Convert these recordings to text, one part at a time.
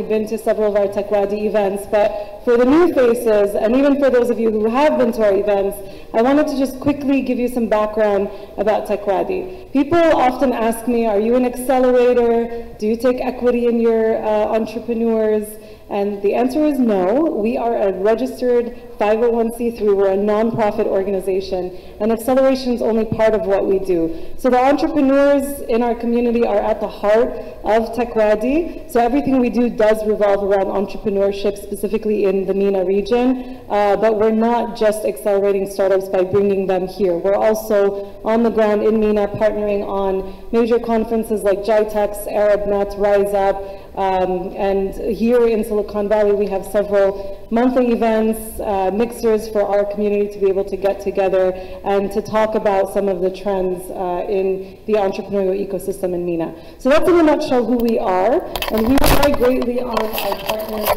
been to several of our TechWadi events, but for the new faces, and even for those of you who have been to our events, I wanted to just quickly give you some background about TechWadi. People often ask me, are you an accelerator? Do you take equity in your entrepreneurs? And the answer is no. We are a registered 501c3. We're a nonprofit organization, and acceleration is only part of what we do. So the entrepreneurs in our community are at the heart of TechWadi. So everything we do does revolve around entrepreneurship, specifically in the MENA region. But we're not just accelerating startups by bringing them here. We're also on the ground in MENA, partnering on major conferences like GITEX, ArabNet, Rise Up, and here in Silicon Valley, we have several monthly events, mixers for our community to be able to get together and to talk about some of the trends in the entrepreneurial ecosystem in MENA. So that's in a nutshell who we are, and we rely greatly on our partners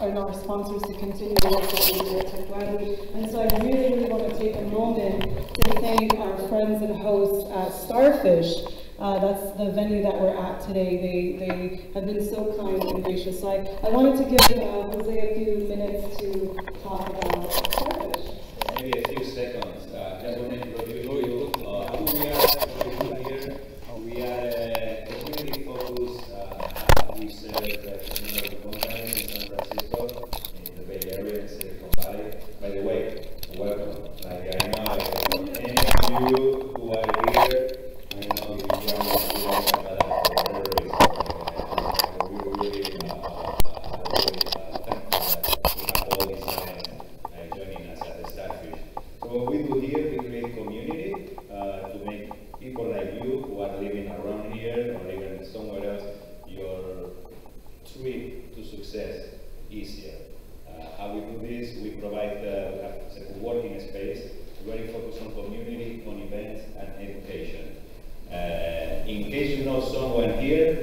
and our sponsors to continue the work that we do at TechWadi. And so I really want to take a moment to thank our friends and hosts at Starfish. That's the venue that we're at today. They have been so kind and gracious. So I wanted to give Jose a few minutes to talk about Starfish. Maybe a few seconds. Just want to introduce you who we are here. We are a community-focused research technology company in San Francisco, in the Bay Area, in Silicon Valley. By the way, welcome. Like I know any of you who are here, I know you are what we do here, we create community to make people like you who are living around here or even somewhere else, your trip to success easier. How we do this, we provide we have a working space, very focused on community, on events and education. In case you know someone here,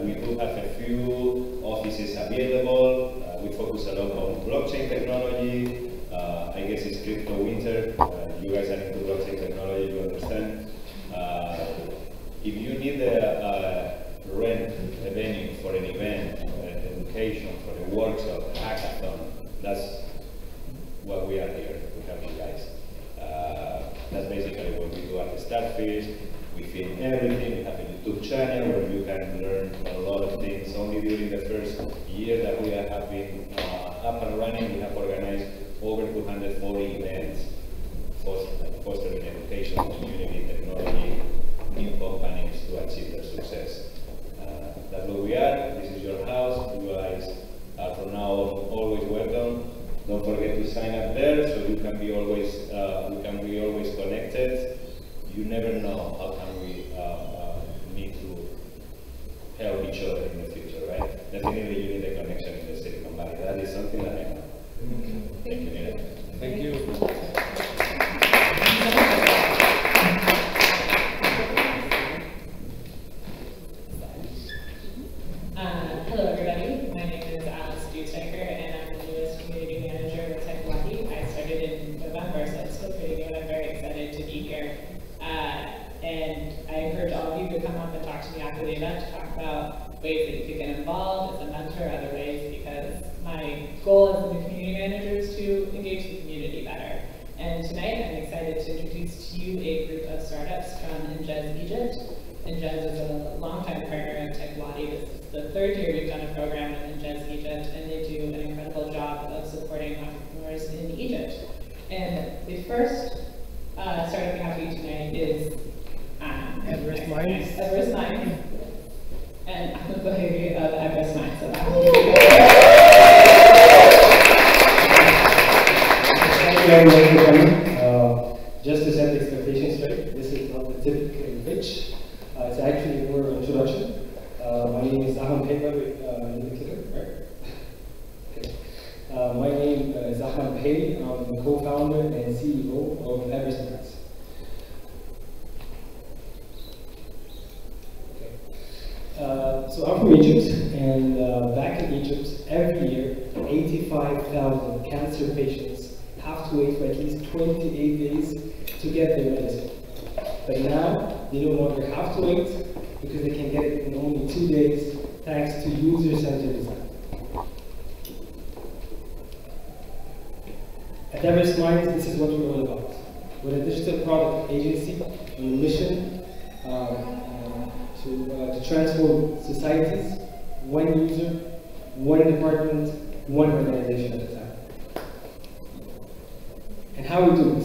we do have a few offices available. We focus a lot on blockchain technology. I guess it's crypto winter. You guys are into blockchain technology, you understand. If you need a rent a venue for an event, education, for a workshop, a hackathon, that's what we are here to help you guys. That's basically what we do at Starfish. We film everything. We have a YouTube channel where you can learn a lot of things. Only during the first year that we have been up and running, we have organized over 240 events, fostering education, community, technology, new companies to achieve their success. That's what we are. This is your house. You guys are from now on always welcome. Don't forget to sign up there so you can be always connected. You never know how come we need to help each other in the future, right? Definitely you need a connection in the Silicon Valley. That is something that I know. Thank you, Nina. Thank you. Hello, everybody. My name is and I'm the newest community manager at TechWadi. I started in November, so it's still pretty new. I'm very excited to be here. And I encourage all of you to come up and talk to me after the event to talk about ways that you can get involved as a mentor, other ways, because my goal as the community manager is to engage the community better. And tonight I'm excited to introduce to you a group of startups from INJAZ Egypt. INJAZ is a longtime partner of TechWadi. This is the third year we've done a program with INJAZ Egypt, and they do an incredible job of supporting entrepreneurs in Egypt. And the first startup we have for you tonight is Everest Mines. Everest Mines. And Ahmed Behairy of Everest Mines. So Thank you very much for coming. Just to set the expectations straight, this is not the typical pitch. It's actually more of an introduction. My name is Ahmed right? Okay. My name is Ahmed Behairy. I'm the co-founder and CEO of Everest Mines. So I'm from Egypt, and back in Egypt, every year, 85,000 cancer patients have to wait for at least 28 days to get their medicine. But now, they no longer have to wait because they can get it in only 2 days thanks to user-centered design. At Everest Minds, this is what we're all about. We're a digital product agency on a mission to transform societies, one user, one department, one organization at a time. And how we do it?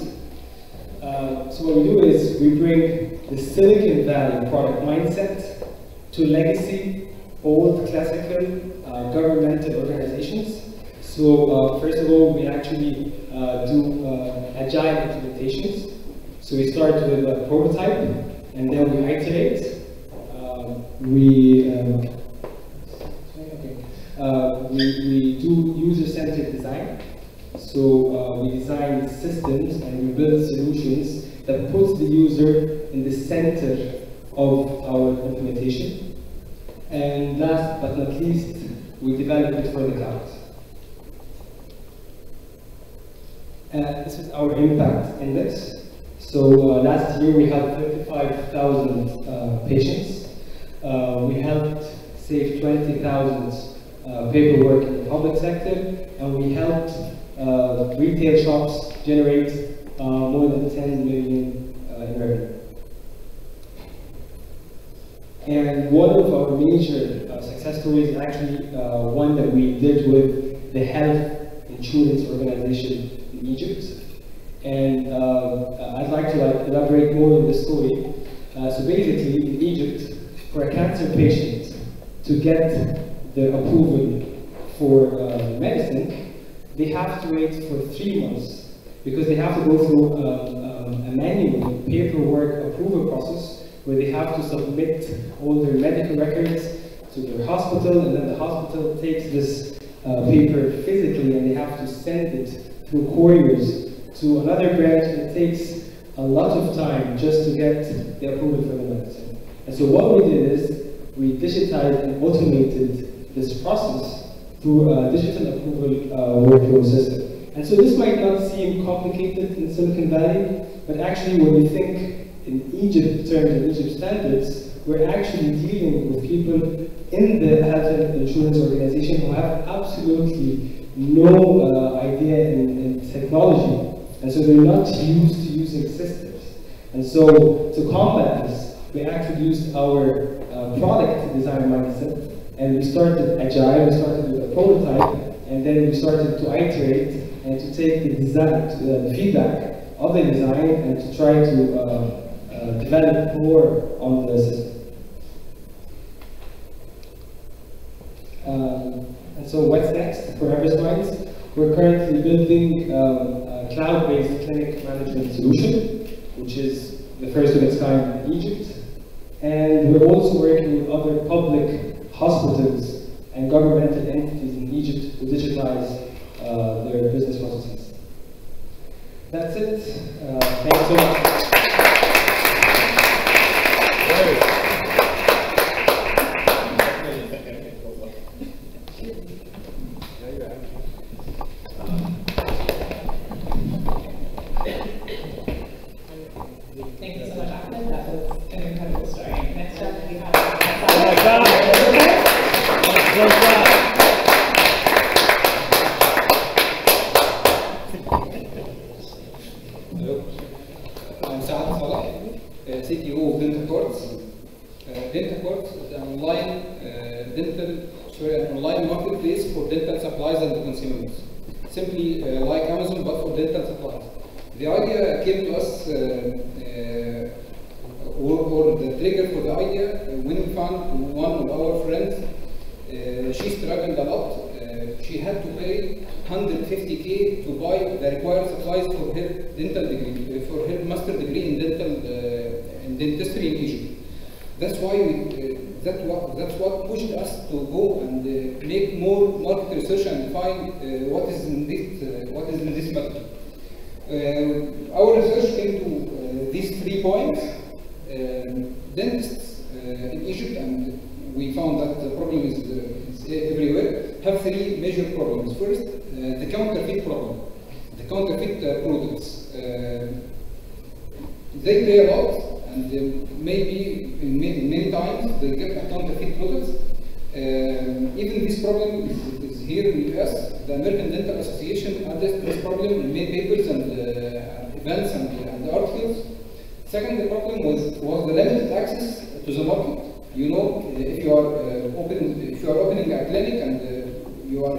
So what we do is we bring the Silicon Valley product mindset to legacy, old, classical, governmental organizations. So first of all, we actually do agile implementations. So we start with a prototype, and then we iterate. We do user-centered design. So we design systems and we build solutions that puts the user in the center of our implementation. And last but not least, we develop it for the cloud. This is our impact index. So last year we had 35,000 patients. We helped save 20,000 paperwork in the public sector, and we helped retail shops generate more than 10 million in revenue. And one of our major success stories is actually one that we did with the health insurance organization in Egypt. And I'd like to elaborate more on this story. So basically, in Egypt, for a cancer patient to get the approval for medicine, they have to wait for 3 months because they have to go through a manual paperwork approval process where they have to submit all their medical records to their hospital, and then the hospital takes this paper physically and they have to send it through couriers to another branch, and it takes a lot of time just to get the approval for the medicine. And so what we did is we digitized and automated this process through a digital approval workflow system. And so this might not seem complicated in Silicon Valley, but actually when you think in Egypt terms and Egypt standards, we're actually dealing with people in the health and insurance organization who have absolutely no idea in technology. And so they're not used to using systems. And so to combat this, we actually used our product design mindset, and we started agile, we started with a prototype, and then we started to iterate and to take the design, the feedback of the design, and to try to develop more on the system. And so what's next for Everest Minds? We're currently building a cloud-based clinic management solution, which is the first of its kind in Egypt. And we're also working with other public hospitals and governmental entities in Egypt to digitize their business processes. That's it. Thanks so much. Thank you so much, Ahmed. That was an incredible story. Next up, we have Hello, I'm Saad, CTO of DentaCarts. DentaCarts is an online marketplace for dental supplies and consumables. Simply like Amazon, but for dental supplies. The idea came to us, or the trigger for the idea, when we found one of our friends. She struggled a lot. She had to pay 150K to buy the required supplies for her dental degree, for her master degree in dentistry in Egypt. That's why that's what pushed us to go and make more market research and find what is in this matter. Our research came to these 3 points. Dentists in Egypt, and we found that the problem is everywhere, have 3 major problems. First, the counterfeit problem. The counterfeit products. They pay a lot, and maybe many times they get a counterfeit products. Even this problem is here in the US, the American Dental Association addressed this problem in many papers and events and articles. Second problem was the limited access to the market. You know, if you are opening a clinic and you are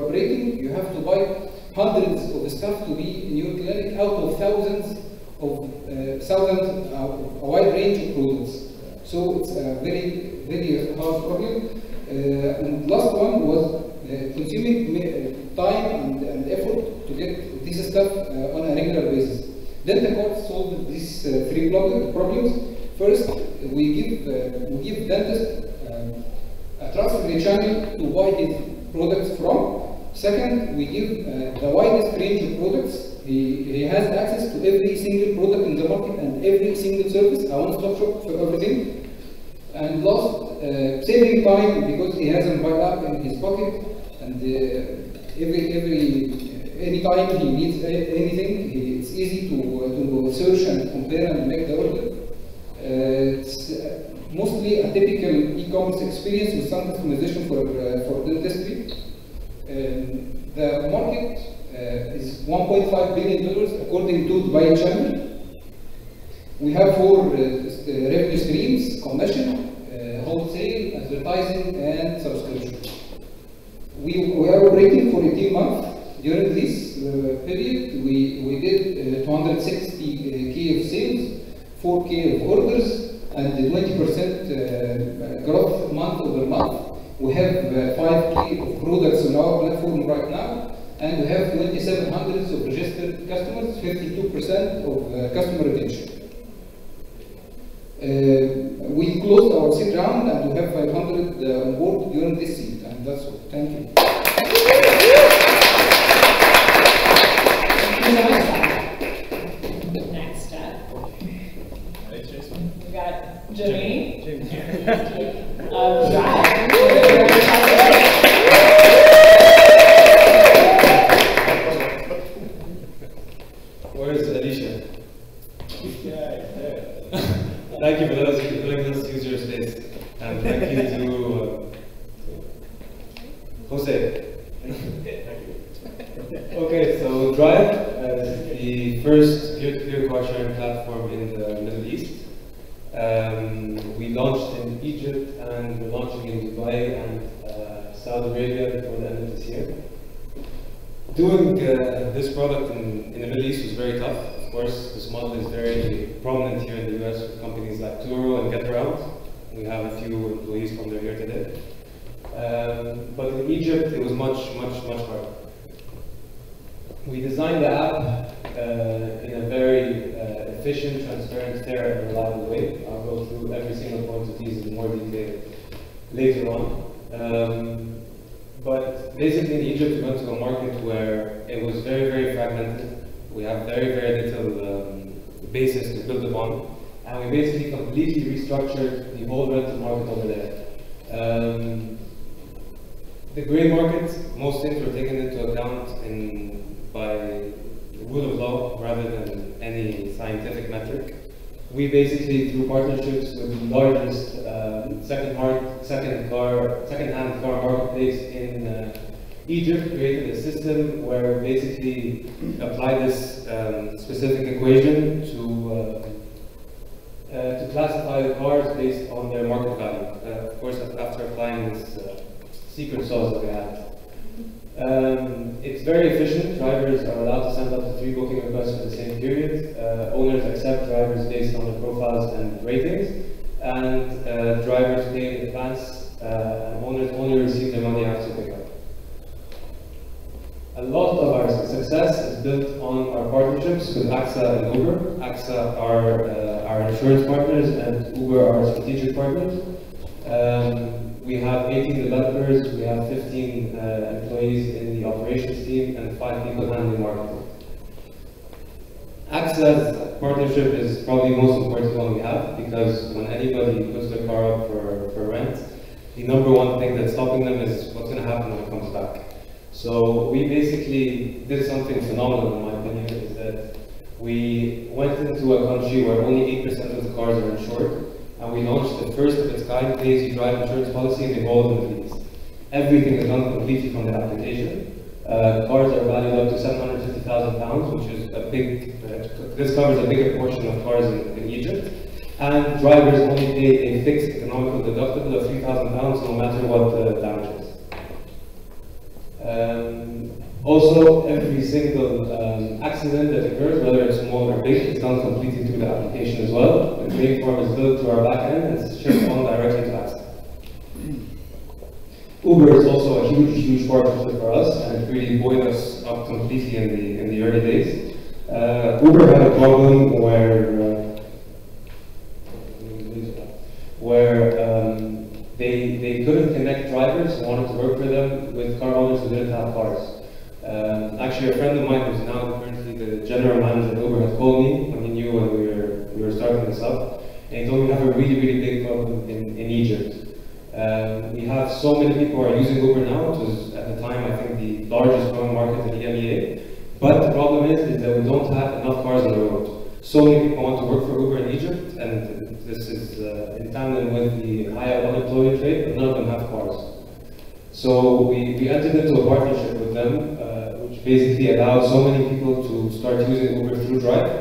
operating, you have to buy hundreds of stuff to be in your clinic out of thousands, a wide range of products. So it's a very, very hard problem. And last one was consuming time and effort to get this stuff on a regular basis. DentaCarts solved these three problems. First, we give dentists a trustworthy channel to buy his products from. Second, we give the widest range of products. He has access to every single product in the market and every single service, a one-stop shop for everything. And last, saving time because he has a mobile app in his pocket, and any time he needs anything, it's easy to search and compare and make the order. It's mostly a typical e-commerce experience with some customization for dentistry. The market is $1.5 billion according to Dubai Channel. We have 4 revenue streams: commission, wholesale, advertising, and subscription. We are operating for 18 months. During this period, we did 260K of sales, 4K of orders, and 20% growth month over month. We have 5K of products on our platform right now, and we have 2,700 of registered customers, 52% of customer retention. We closed our seed round and we have 500 on board during this seed, and that's all. Thank you. Next up, we got Jimmy of Dryve. Where is Alicia? Thank you for letting us use your space. And thank you to Hussein. Okay, so Dryve is the first peer-to-peer car sharing platform in the Middle East. We launched in Egypt and we're launching in Dubai and Saudi Arabia before the end of this year. Doing this product in the Middle East was very tough. Of course, this model is very prominent here in the US with companies like Turo and GetAround. We have a few employees from there here today. But in Egypt, it was much harder. We designed the app in a very efficient, transparent, fair, and reliable way. I'll go through every single point of these in more detail later on. But basically in Egypt, we went to a market where it was very fragmented. We have very little basis to build upon. And we basically completely restructured the whole rental market over there. The gray market, most things were taken into account by the rule of law rather than any scientific metric. We basically, through partnerships with the largest second-hand car marketplace in Egypt, created a system where we basically apply this specific equation to classify the cars based on their market value. Of course, after applying this secret sauce that we had. It's very efficient. Drivers are allowed to send up to 3 booking requests for the same period. Owners accept drivers based on their profiles and ratings. And drivers pay in advance, and owners only receive their money after pickup. A lot of our success is built on our partnerships with AXA and Uber. AXA are our insurance partners and Uber are our strategic partners. We have 18 developers, we have 15 employees in the operations team, and 5 people handling marketing. AXA's partnership is probably the most important one we have, because when anybody puts their car up for rent, the #1 thing that's stopping them is what's going to happen when it comes back. So we basically did something phenomenal, in my opinion, is that we went into a country where only 8% of the cars are insured, and we launched the first of its kind pay-as-you-drive insurance policy in the whole of the Middle East. Everything is done completely from the application. Cars are valued up to £750,000, which is a big, this covers a bigger portion of cars in Egypt. And drivers only pay a fixed economical deductible of £3,000 no matter what the damage is. Also, every single accident that occurs, whether it's small or big, is done completely through the application as well. The claim form is built to our back end and it's shipped on directly to Access. Uber is also a huge partnership for us, and it really buoyed us up completely in the early days. Uber had a problem where they couldn't connect drivers who wanted to work for them with car owners who didn't have cars. Actually, a friend of mine who's now currently the general manager at Uber had called me when he knew when we were starting this up, and he told me we have a really big problem in Egypt. We have so many people who are using Uber now. It was at the time I think the largest growing market in the EMEA. But the problem is that we don't have enough cars on the road. So many people want to work for Uber in Egypt, and this is in tandem with the higher unemployment rate, but none of them have cars. So we entered into a partnership with them, which basically allowed so many people to start using Uber through Dryve,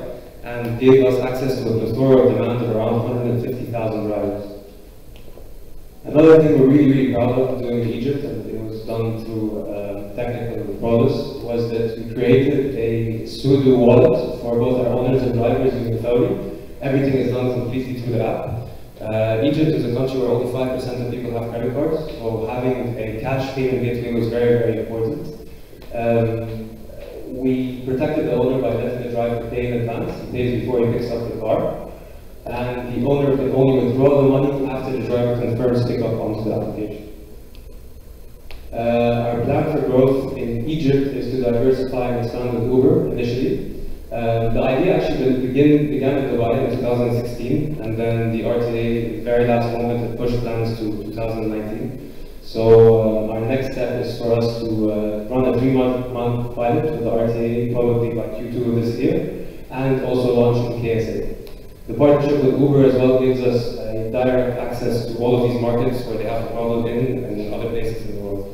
and gave us access to a plethora of demand of around 150,000 drivers. Another thing we're really proud of doing in Egypt, and it was done through technical process, was that we created a pseudo wallet for both our owners and drivers using Behairy. Everything is done completely through the app. Egypt is a country where only 5% of people have credit cards, so having a cash payment gateway was very important. We protected the owner by letting the driver pay in advance. He pays before he picks up the car. And the owner can only withdraw the money after the driver confirms pickup onto the application. Our plan for growth in Egypt is to diversify and expand with Uber initially. The idea actually began in Dubai in 2016, and then the RTA, at the very last moment, had pushed plans to 2019. So our next step is for us to run a 3-month pilot with the RTA probably by Q2 of this year, and also launch in KSA. The partnership with Uber as well gives us direct access to all of these markets where they have a problem in and other places in the world.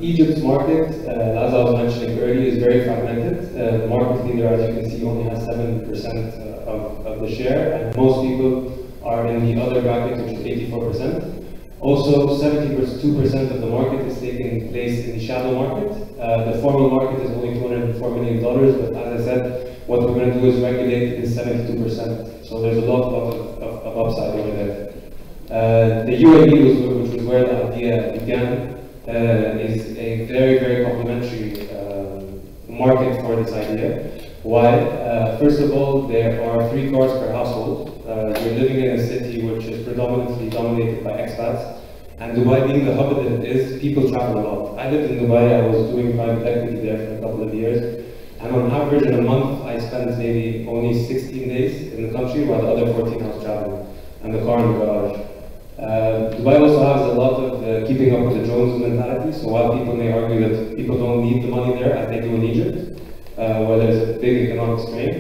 Egypt's market, as I was mentioning earlier, is very fragmented. The market leader, as you can see, only has 7% of the share, and most people are in the other bracket, which is 84%. Also, 72% of the market is taking place in the shadow market. The formal market is only $204 million, but as I said, what we're going to do is regulate is 72%. So there's a lot of upside over there. The UAE, which was where the idea began, is a very complementary market for this idea. Why? First of all, there are 3 cars per household. You're living in a city which is predominantly dominated by expats, and Dubai being the hub that it is, people travel a lot. I lived in Dubai, I was doing private equity there for a couple of years, and on average in a month I spent maybe only 16 days in the country, while the other 14 I was traveling, and the car in the garage. Dubai also has a lot of keeping up with the Jones mentality, so while people may argue that people don't need the money there as they do in Egypt, where there's a big economic strain,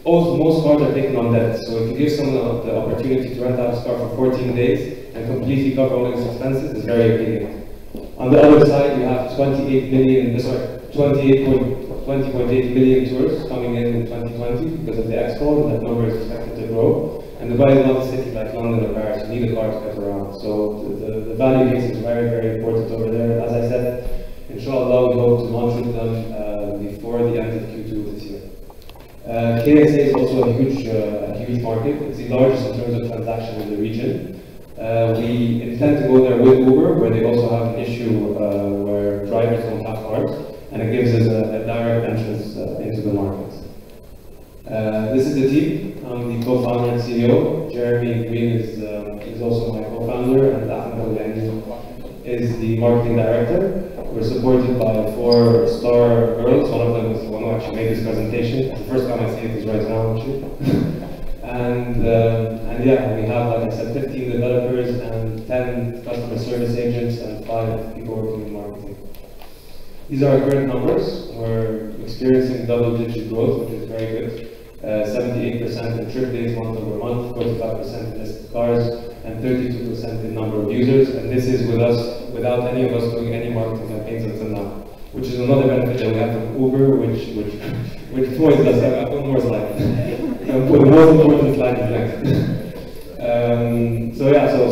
also, most cars are taken on debt, so if you give someone the opportunity to rent out his car for 14 days and completely cover all his expenses, it's very appealing. On the other side, you have 20.8 million tourists coming in 2020 because of the Expo, and that number is expected to grow. And Dubai is not a city like London or Paris, you need a car to get around. So the value case is very important over there. As I said, inshallah, we hope to launch with them before the end of Q2 this year. KSA is also a huge market. It's the largest in terms of transactions in the region. We intend to go there with Uber, where they also have an issue where drivers don't have cars, and it gives us a direct entrance into the market. This is the team. I'm the co-founder and CEO. Jeremy Green is also my co-founder, and Ahmed is the marketing director. We're supported by 4 star girls. One of them is the one who actually made this presentation. The first time I see it is right now, actually. and yeah, we have, like I said, 15 developers and 10 customer service agents and 5 people working in marketing. These are our current numbers. We're experiencing double-digit growth, which is very good. 78% in trip days month over month, 45% in listed cars, and 32% in number of users. And this is with us, without any of us doing any marketing campaigns until now, which is another benefit that we have from Uber, which points us. I've got more slides. For the most important slide is next. So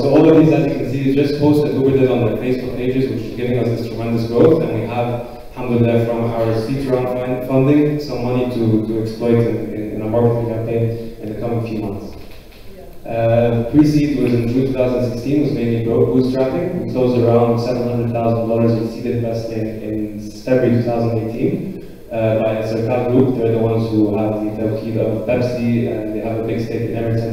all of these, as you can see, is just posts that Uber did on their Facebook pages, which is giving us this tremendous growth. And we have, alhamdulillah, from our seed round funding, some money to exploit in a marketing campaign in the coming few months. Pre-seed was in June 2016, was mainly bootstrapping. We closed around $700,000 in seed investing in February 2018 by a Circle Group. They're the ones who have the tawheed of Pepsi, and they have a big stake in Everest,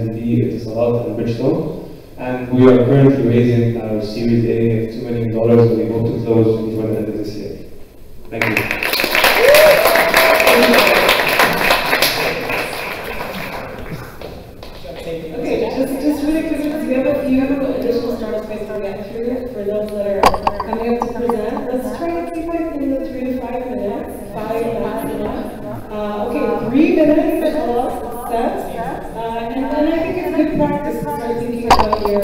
Saad, and Bridgestone. And we are currently raising our Series A of $2 million, and we hope to close before the end of this year. Thank you. Okay, just really quickly, because we have a few additional startup space to get through for those that are coming up to present. Let's try to keep it in the 3 to 5 minutes. 5 maximum. Okay, 3 minutes for all set. And then I think it's good practice to start thinking about your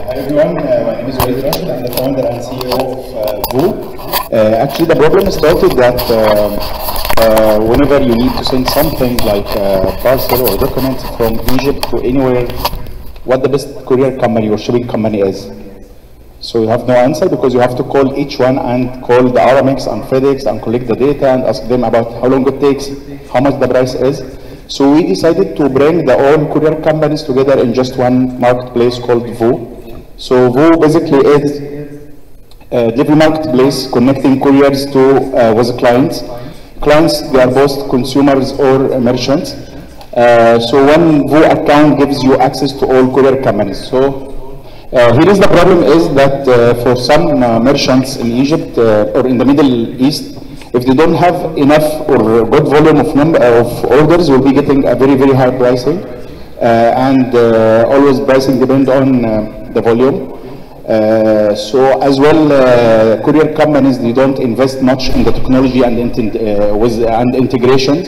Hi everyone, my name is Waleed Rashed. I'm the founder and CEO of VOO. Actually, the problem started that whenever you need to send something like a parcel or a document from Egypt to anywhere, what the best courier company or shipping company is. So you have no answer because you have to call each one and call the Aramex and FedEx and collect the data and ask them about how long it takes, how much the price is. So we decided to bring the all courier companies together in just one marketplace called VOO. So VOO basically is a delivery marketplace connecting couriers to with clients. Clients, they are both consumers or merchants. So one VOO account gives you access to all courier companies. So here is the problem is that for some merchants in Egypt or in the Middle East, if they don't have enough or good volume of orders, will be getting a very, very high pricing. And always pricing depend on the volume. So as well, courier companies, they don't invest much in the technology and integration.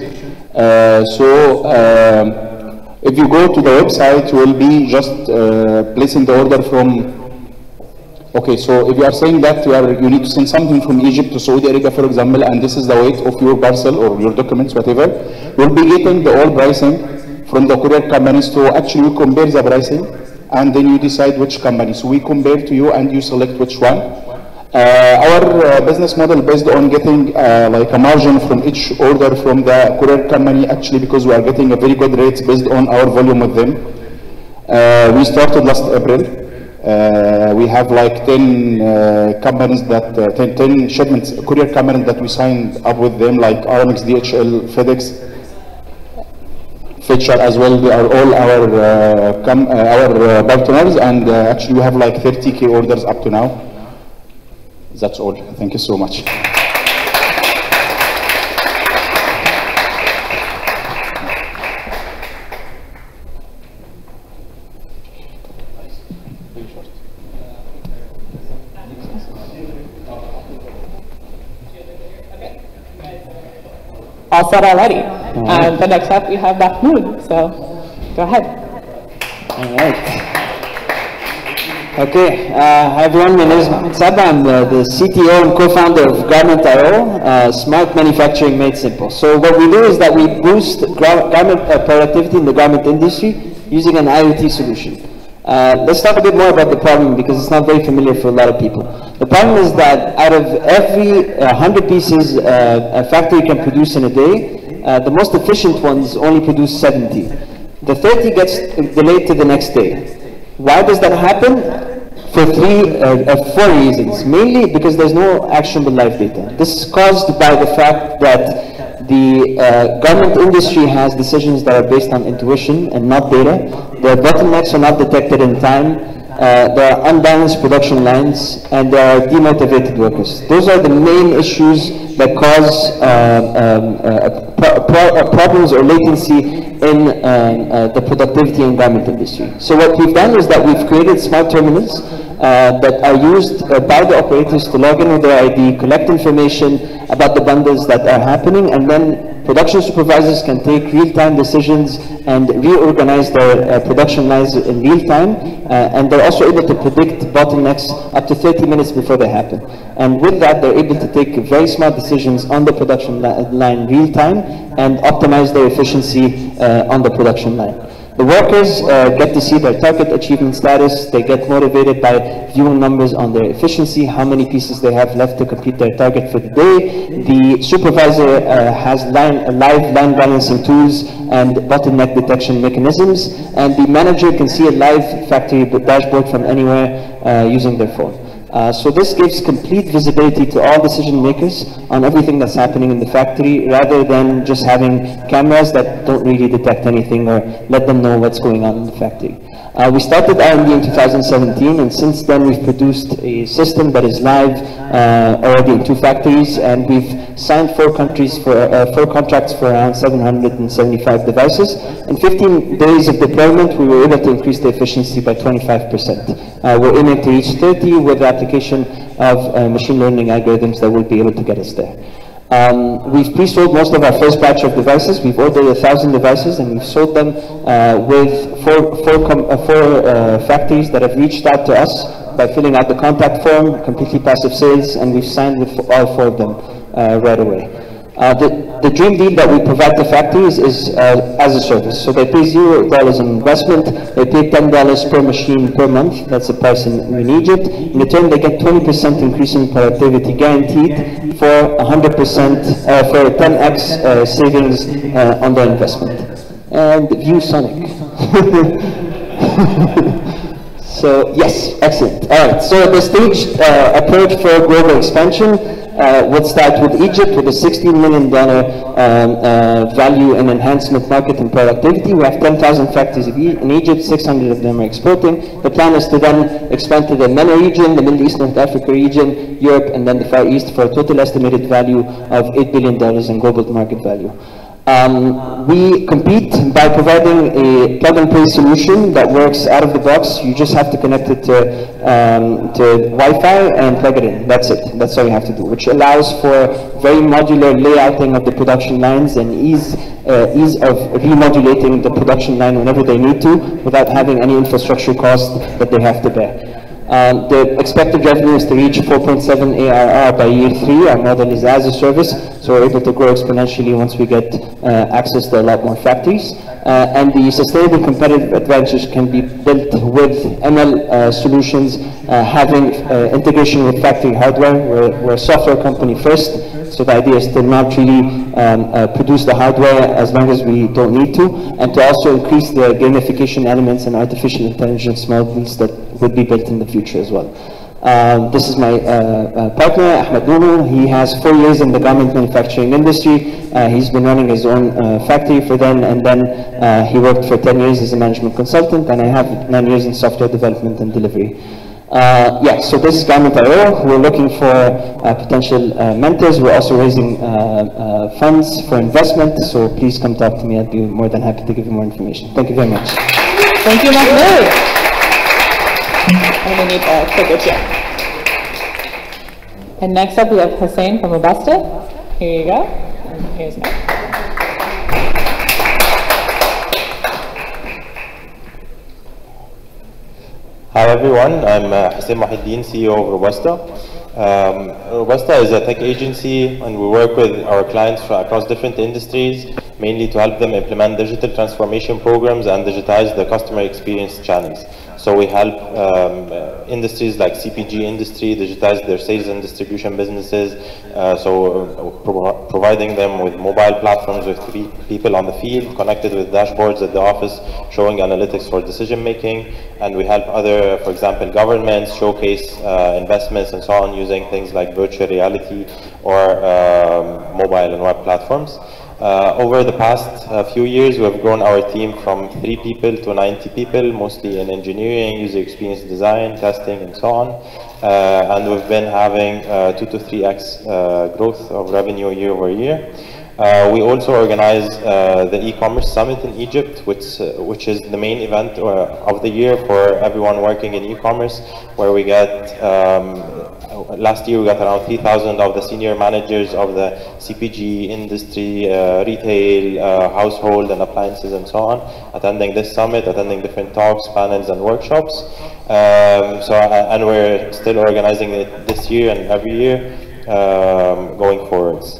If you go to the website, you will be just placing the order from. Okay, so if you are saying that you need to send something from Egypt to Saudi Arabia, for example, and this is the weight of your parcel or your documents, whatever, you'll be getting the all pricing from the courier companies to actually compare the pricing, and then you decide which company. So we compare to you and you select which one. Our business model based on getting like a margin from each order from the courier company, actually, because we are getting a very good rates based on our volume with them. We started last April. We have like 10 companies that 10 shipments, courier companies that we signed up with them, like Aramex, DHL, FedEx, Fetcher as well. They are all our partners, and actually we have like 30K orders up to now. That's all. Thank you so much. All set already. And the next up we have Mahmoud, so go ahead. All right. Okay, hi everyone, my name is Mahmoud. I'm the CTO and co-founder of Garment.io, smart manufacturing made simple. So what we do is that we boost garment productivity in the garment industry using an IoT solution. Let's talk a bit more about the problem because it's not very familiar for a lot of people. The problem is that out of every 100 pieces a factory can produce in a day, the most efficient ones only produce 70. The 30 gets delayed to the next day. Why does that happen? For 4 reasons. Mainly because there's no actionable live data. This is caused by the fact that the garment industry has decisions that are based on intuition and not data. The bottlenecks are not detected in time. there are unbalanced production lines, and there are demotivated workers. Those are the main issues that cause problems or latency in the productivity and garment industry. So what we've done is that we've created smart terminals that are used by the operators to log in with their ID, collect information about the bundles that are happening, and then production supervisors can take real-time decisions and reorganize their production lines in real time, and they're also able to predict bottlenecks up to 30 minutes before they happen. And with that, they're able to take very smart decisions on the production line real time and optimize their efficiency on the production line. The workers get to see their target achievement status. They get motivated by viewing numbers on their efficiency, how many pieces they have left to complete their target for the day. The supervisor has live line balancing tools and bottleneck detection mechanisms, and the manager can see a live factory dashboard from anywhere using their phone. So this gives complete visibility to all decision makers on everything that's happening in the factory, rather than just having cameras that don't really detect anything or let them know what's going on in the factory. We started R&D in 2017, and since then we've produced a system that is live already in 2 factories, and we've signed 4 contracts for around 775 devices. In 15 days of deployment, we were able to increase the efficiency by 25%. We're aiming to reach 30 with the application of machine learning algorithms that will be able to get us there. We've pre-sold most of our first batch of devices. We've ordered 1,000 devices, and we've sold them with four factories that have reached out to us by filling out the contact form, completely passive sales, and we've signed with all 4 of them right away. The dream deal that we provide to factories is as a service. So they pay $0 in investment, they pay $10 per machine per month, that's the price in Egypt. In return, they get 20% increase in productivity guaranteed for 100%, for 10x savings on their investment. And view Sonic. So yes, excellent. All right, so the staged approach for global expansion would start with Egypt with a $16 million value and enhancement market and productivity. We have 10,000 factories in Egypt, 600 of them are exporting. The plan is to then expand to the MENA region, the Middle East, North Africa region, Europe, and then the Far East for a total estimated value of $8 billion in global market value. We compete by providing a plug-and-play solution that works out of the box. You just have to connect it to Wi-Fi and plug it in. That's it. That's all you have to do, which allows for very modular layouting of the production lines and ease of remodulating the production line whenever they need to without having any infrastructure cost that they have to bear. The expected revenue is to reach 4.7 ARR by year 3. Our model is as a service, so we're able to grow exponentially once we get access to a lot more factories. And the sustainable competitive advantage can be built with ML solutions, having integration with factory hardware. We're a software company first, so the idea is to not really produce the hardware as long as we don't need to, and to also increase the gamification elements and artificial intelligence models that would be built in the future as well. This is my partner, Ahmed. He has 4 years in the garment manufacturing industry. He's been running his own factory for them, and then he worked for 10 years as a management consultant, and I have 9 years in software development and delivery. Yeah, so this is Garment.io. We're looking for potential mentors. We're also raising funds for investment, so please come talk to me. I'd be more than happy to give you more information. Thank you very much. Thank you, Mahmoud. And we need a clicker check. And next up we have Hussein from Robusta. Here you go. And here's that. Hi everyone, I'm Hussein Mohieldin, CEO of Robusta. Robusta is a tech agency, and we work with our clients across different industries, mainly to help them implement digital transformation programs and digitize the customer experience channels. So we help industries like CPG industry digitize their sales and distribution businesses, providing them with mobile platforms with people on the field, connected with dashboards at the office, showing analytics for decision making. And we help other, for example, governments showcase investments and so on using things like virtual reality or mobile and web platforms. Over the past few years, we have grown our team from 3 people to 90 people, mostly in engineering, user experience design, testing, and so on. And we've been having 2 to 3x growth of revenue year over year. We also organize the e-commerce summit in Egypt, which is the main event of the year for everyone working in e-commerce, where we get, last year we got around 3,000 of the senior managers of the CPG industry, retail, household and appliances and so on, attending this summit, attending different talks, panels and workshops. And we're still organizing it this year and every year going forwards.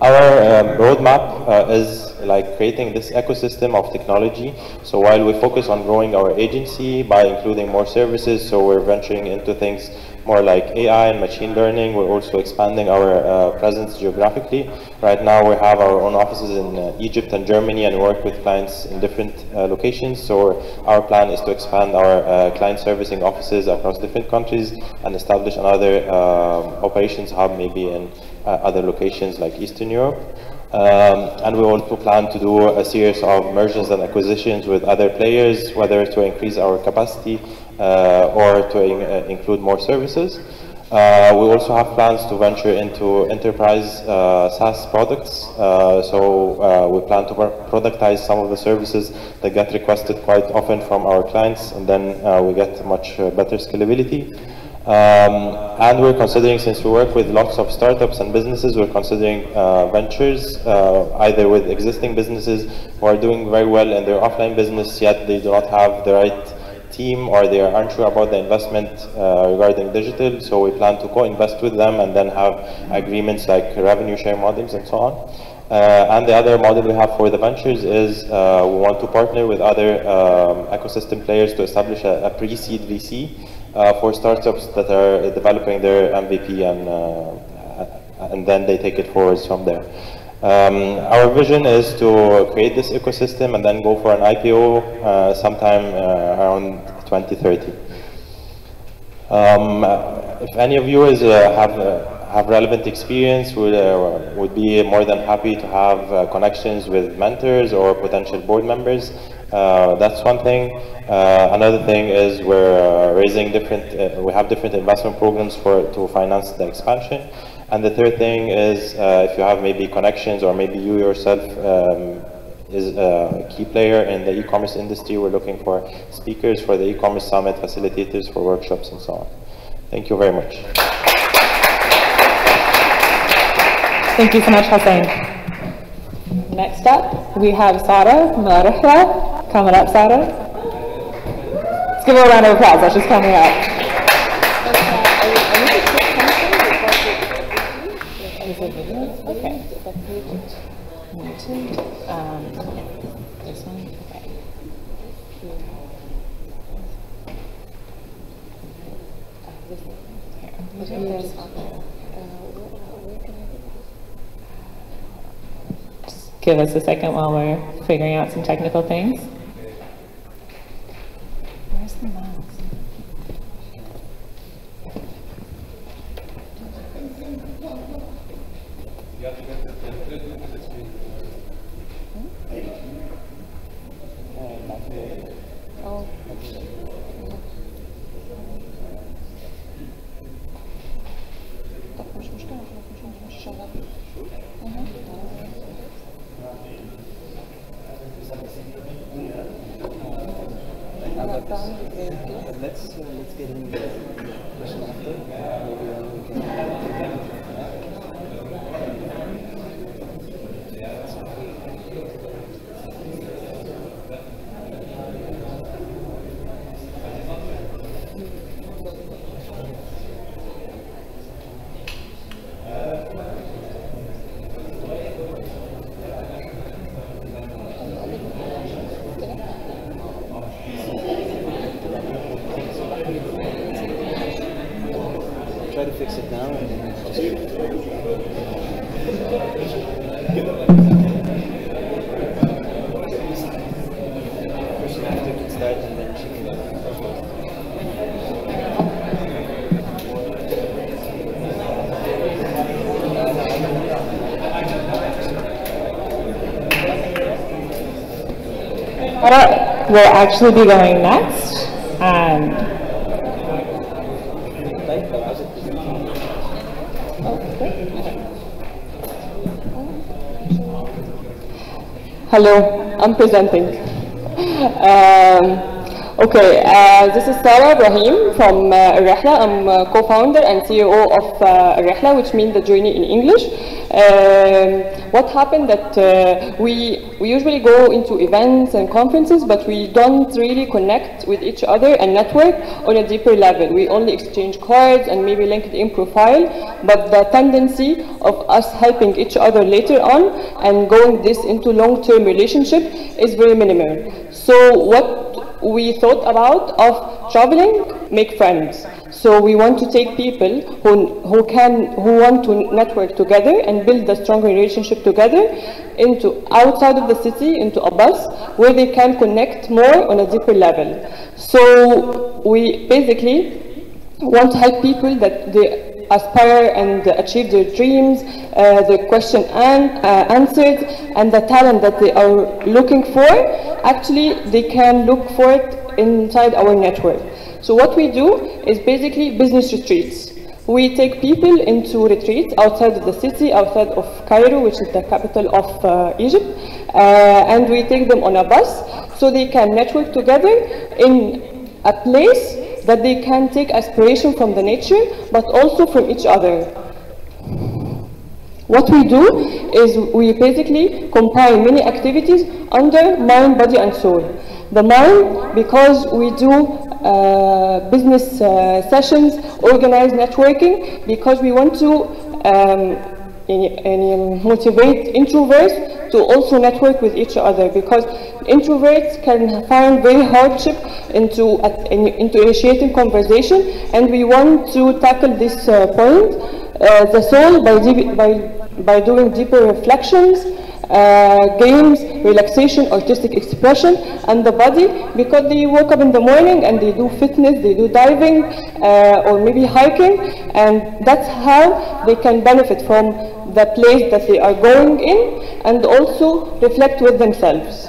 Our roadmap is like creating this ecosystem of technology. So while we focus on growing our agency by including more services, so we're venturing into things more like AI and machine learning, we're also expanding our presence geographically. Right now we have our own offices in Egypt and Germany and work with clients in different locations. So our plan is to expand our client servicing offices across different countries and establish another operations hub maybe in other locations like Eastern Europe. And we also plan to do a series of mergers and acquisitions with other players, whether to increase our capacity or to include more services. We also have plans to venture into enterprise SaaS products. We plan to productize some of the services that get requested quite often from our clients, and then we get much better scalability. And we're considering, since we work with lots of startups and businesses, we're considering ventures, either with existing businesses who are doing very well in their offline business, yet they do not have the right team or they are unsure about the investment regarding digital. So we plan to co-invest with them and then have agreements like revenue share models and so on. And the other model we have for the ventures is we want to partner with other ecosystem players to establish a pre-seed VC for startups that are developing their MVP and then they take it forwards from there. Our vision is to create this ecosystem and then go for an IPO sometime around 2030. If any of you have relevant experience, would be more than happy to have connections with mentors or potential board members. That's one thing. Another thing is we're raising we have different investment programs to finance the expansion. And the third thing is if you have maybe connections or maybe you yourself is a key player in the e-commerce industry, we're looking for speakers for the e-commerce summit, facilitators for workshops and so on. Thank you very much. Thank you so much, Hussein. Next up, we have Sara from ElRehla. Coming up, Sara. Let's give her a round of applause. That's just coming up. Okay. This one. Okay. Just give us a second while we're figuring out some technical things. Where's the mouse? Let's get in the question after. Maybe then we can. Try to fix it now and then just person after can start and then she can Sara will actually be going next. Hello, I'm presenting. This is Sara Ibrahim from ElRehla. I'm co-founder and CEO of ElRehla, which means the journey in English. What happened that we usually go into events and conferences, but we don't really connect with each other and network on a deeper level. We only exchange cards and maybe LinkedIn profile, but the tendency of us helping each other later on and going this into long-term relationship is very minimal. So what we thought about of traveling, make friends. So we want to take people who want to network together and build a strong relationship together into outside of the city, into a bus where they can connect more on a deeper level. So we basically want to help people that they aspire and achieve their dreams, their question and answered, and the talent that they are looking for. Actually, they can look for it inside our network. So what we do is basically business retreats. We take people into retreats outside of the city, outside of Cairo, which is the capital of Egypt, and we take them on a bus so they can network together in a place that they can take aspiration from the nature, but also from each other. What we do is we basically combine many activities under mind, body, and soul. The mind, because we do business sessions, organized networking, because we want to motivate introverts to also network with each other, because introverts can find very hardship into initiating conversation, and we want to tackle this point. The soul by doing deeper reflections, games, relaxation, artistic expression, and the body because they wake up in the morning and they do fitness, they do diving or maybe hiking, and that's how they can benefit from the place that they are going in and also reflect with themselves.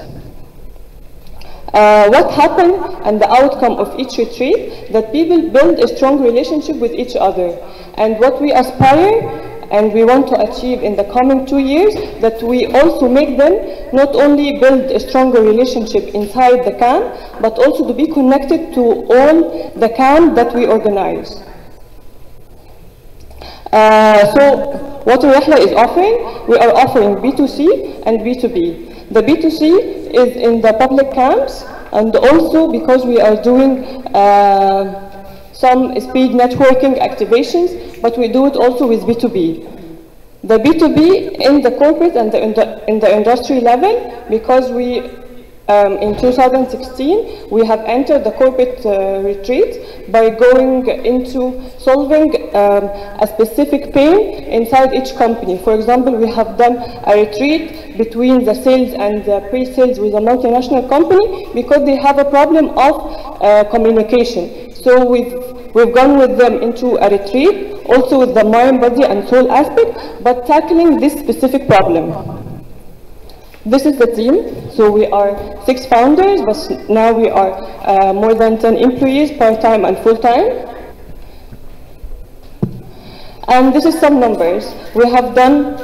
What happened and the outcome of each retreat, that people build a strong relationship with each other, and what we aspire and we want to achieve in the coming 2 years, that we also make them not only build a stronger relationship inside the camp, but also to be connected to all the camp that we organize. So what ElRehla is offering, we are offering B2C and B2B. The B2C is in the public camps, and also because we are doing some speed networking activations, but we do it also with B2B. The B2B in the corporate and in the industry level, because we, in 2016, we have entered the corporate retreat by going into solving a specific pain inside each company. For example, we have done a retreat between the sales and the pre-sales with a multinational company because they have a problem of communication. So we've gone with them into a retreat, also with the mind, body, and soul aspect, but tackling this specific problem. This is the team. So we are 6 founders, but now we are more than 10 employees, part-time and full-time. And this is some numbers. We have done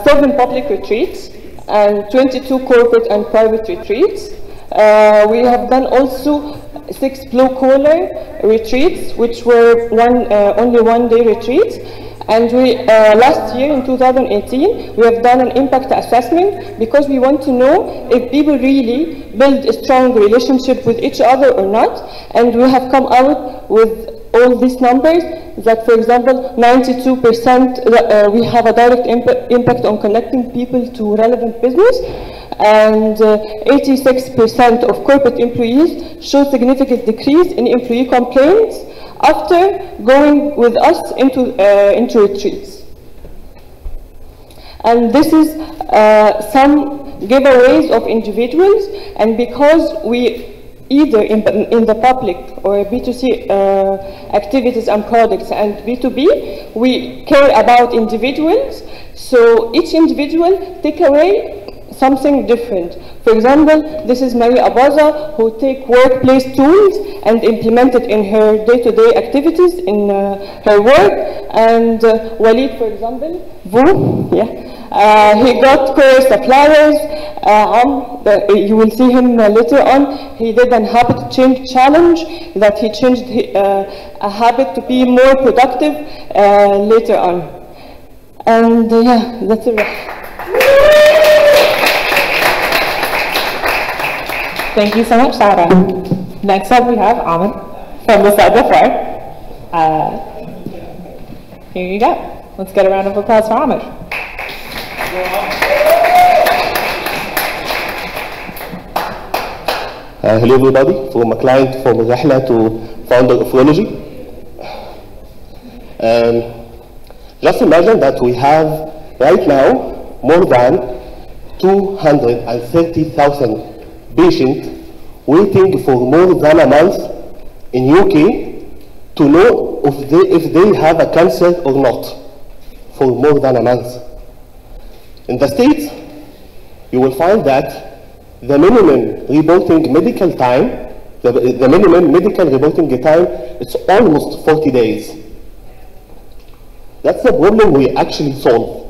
7 public retreats and 22 corporate and private retreats. We have done also 6 blue-collar retreats, which were only one-day retreats. And we, last year in 2018, we have done an impact assessment because we want to know if people really build a strong relationship with each other or not. And we have come out with all these numbers that, for example, 92% we have a direct impact on connecting people to relevant business, and 86% of corporate employees show significant decrease in employee complaints after going with us into retreats. And this is some giveaways of individuals, and because we either in the public or B2C activities and products and B2B, we care about individuals. So each individual take away something different. For example, this is Amr AboDraiaa, who take workplace tools and implement it in her day-to-day activities in her work. And Waleed, for example, he got career suppliers. You will see him later on. He did an habit change challenge that he changed a habit to be more productive later on. And yeah, that's it. Thank you so much, Sara. Next up, we have Ahmed from the side before. Here you go. Let's get a round of applause for Ahmed. Hello everybody, from a client from ElRehla to founder of Rology. Just imagine that we have right now more than 230,000 patients waiting for more than a month in UK to know if they have a cancer or not for more than a month. In the States, you will find that the minimum reporting medical time, the minimum medical reporting time, it's almost 40 days. That's the problem we actually solve.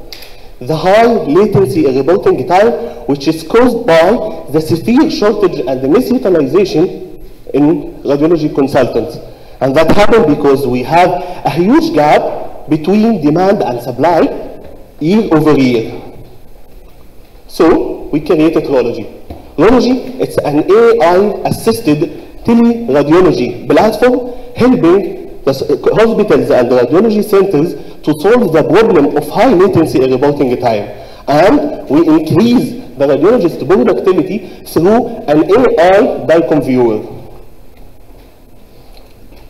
The high latency reporting time, which is caused by the severe shortage and the misutilization in radiology consultants. And that happened because we have a huge gap between demand and supply year over year. So we created Rology. Rology, it's an AI-assisted teleradiology platform helping the hospitals and the radiology centers to solve the problem of high latency reporting time. And we increase the radiologist productivity through an AI DICOM viewer.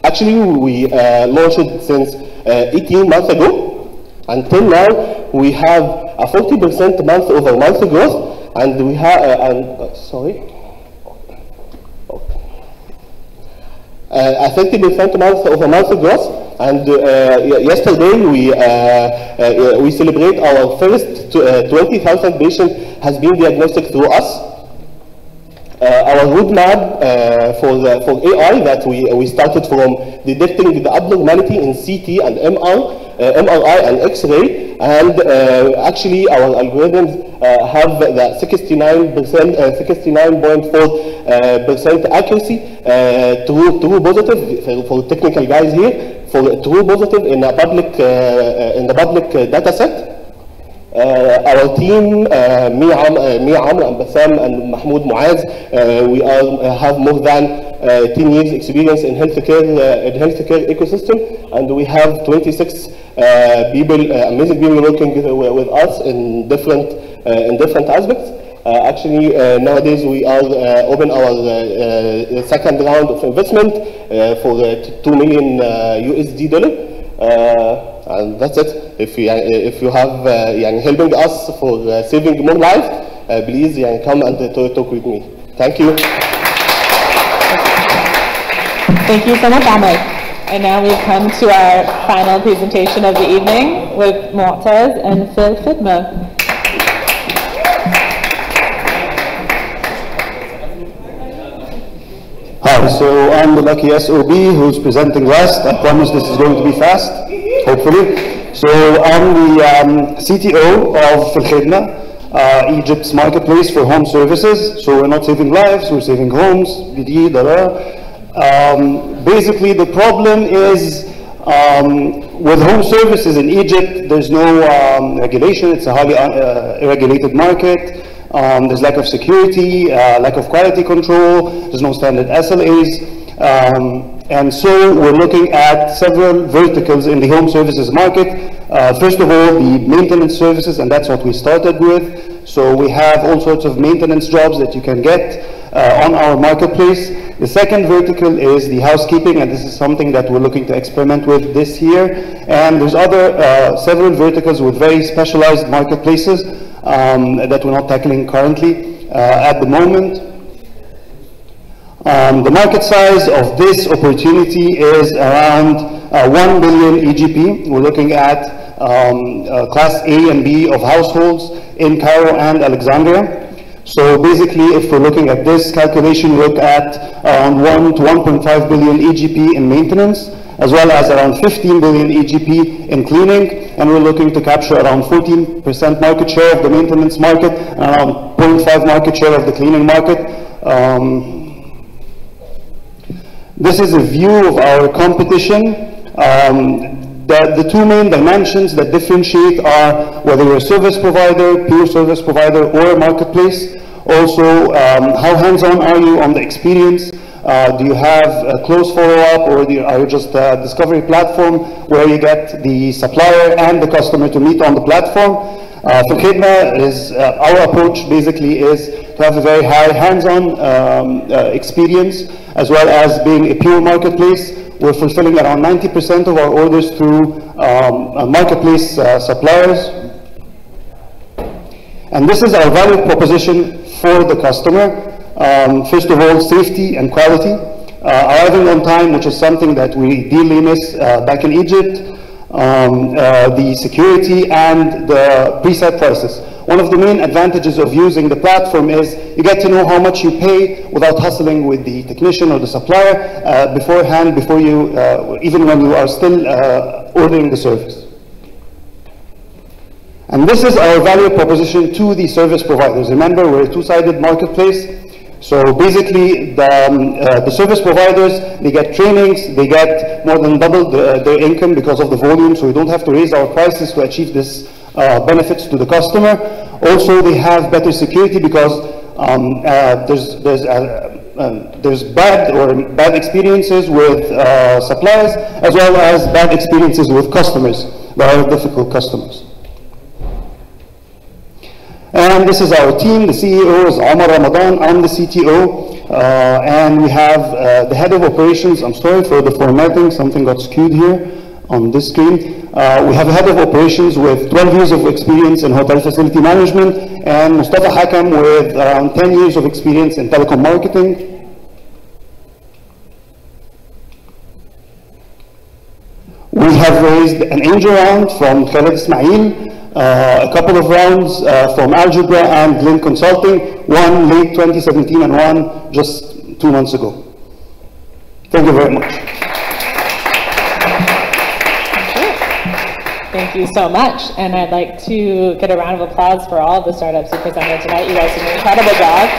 Actually, we launched it since 18 months ago. Until now, we have a 40% month-over-month growth. And we have, a 30% month-over-month growth. And yesterday we celebrate our first 20,000 patient has been diagnosed through us. Our roadmap for AI that we started from detecting the abnormality in CT and MRI and X-ray, and actually our algorithms have the 69.4% accuracy, true positive for technical guys here, for true positive in a public data set. Our team, me, Amr, and Bassam, and Mahmoud, Mootaz, we have more than 10 years experience in healthcare ecosystem, and we have 26 amazing people working with us in different aspects. Actually, nowadays we are open our second round of investment for $2 million USD. And that's it. If you have helping us for saving more lives, please come and talk with me. Thank you. Thank you so much, Ahmed. And now we've come to our final presentation of the evening with Mootaz and FilKhedma. Hi, so I'm the lucky SOB who's presenting last. I promise this is going to be fast, hopefully. So I'm the CTO of FilKhedma, Egypt's marketplace for home services. So we're not saving lives, we're saving homes. Basically, the problem is with home services in Egypt, there's no regulation. It's a highly regulated market. There's lack of security, lack of quality control. There's no standard SLAs. And so we're looking at several verticals in the home services market. First of all, the maintenance services, and that's what we started with. So we have all sorts of maintenance jobs that you can get on our marketplace. The second vertical is the housekeeping, and this is something that we're looking to experiment with this year. And there's other several verticals with very specialized marketplaces that we're not tackling currently at the moment. The market size of this opportunity is around 1 billion EGP. We're looking at class A and B of households in Cairo and Alexandria. So basically, if we're looking at this calculation, we look at around 1 to 1.5 billion EGP in maintenance, as well as around 15 billion EGP in cleaning, and we're looking to capture around 14% market share of the maintenance market and around 0.5 market share of the cleaning market. This is a view of our competition. The two main dimensions that differentiate are whether you're a service provider, pure service provider, or a marketplace. Also, how hands-on are you on the experience? Do you have a close follow-up, or are you just a discovery platform where you get the supplier and the customer to meet on the platform? FilKhedma is, our approach basically is to have a very high hands-on experience, as well as being a pure marketplace. We're fulfilling around 90% of our orders through marketplace suppliers. And this is our value proposition for the customer. First of all, safety and quality. Arriving on time, which is something that we dearly miss back in Egypt. The security and the preset prices. One of the main advantages of using the platform is you get to know how much you pay without hustling with the technician or the supplier beforehand, before you, even when you are still ordering the service. And this is our value proposition to the service providers. Remember, we're a two-sided marketplace. So basically, the service providers, they get trainings, they get more than double their income because of the volume, so we don't have to raise our prices to achieve this benefits to the customer. Also, they have better security because there's bad experiences with suppliers, as well as bad experiences with customers, very difficult customers. And this is our team. The CEO is Amr Ramadan. I'm the CTO. And we have the head of operations. I'm sorry for the formatting. Something got skewed here on this screen. We have a head of operations with 12 years of experience in hotel facility management, and Mustafa Hakam with around 10 years of experience in telecom marketing. We have raised an angel round from Khaled Ismail, a couple of rounds from Algebra and Glint Consulting, one late 2017 and one just 2 months ago. Thank you very much. Thank you so much, and I'd like to get a round of applause for all of the startups who presented tonight. You guys did an incredible job.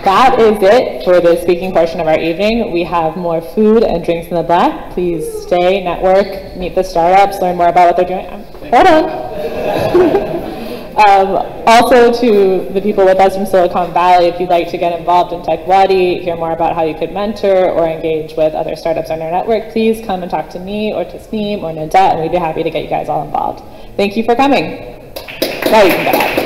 That is it for the speaking portion of our evening. We have more food and drinks in the back. Please stay, network, meet the startups, learn more about what they're doing. Hold on. Also, to the people with us from Silicon Valley, if you'd like to get involved in TechWadi, hear more about how you could mentor or engage with other startups on our network, please come and talk to me or to Sneem or Nadat, and we'd be happy to get you guys all involved. Thank you for coming. Now you can get out.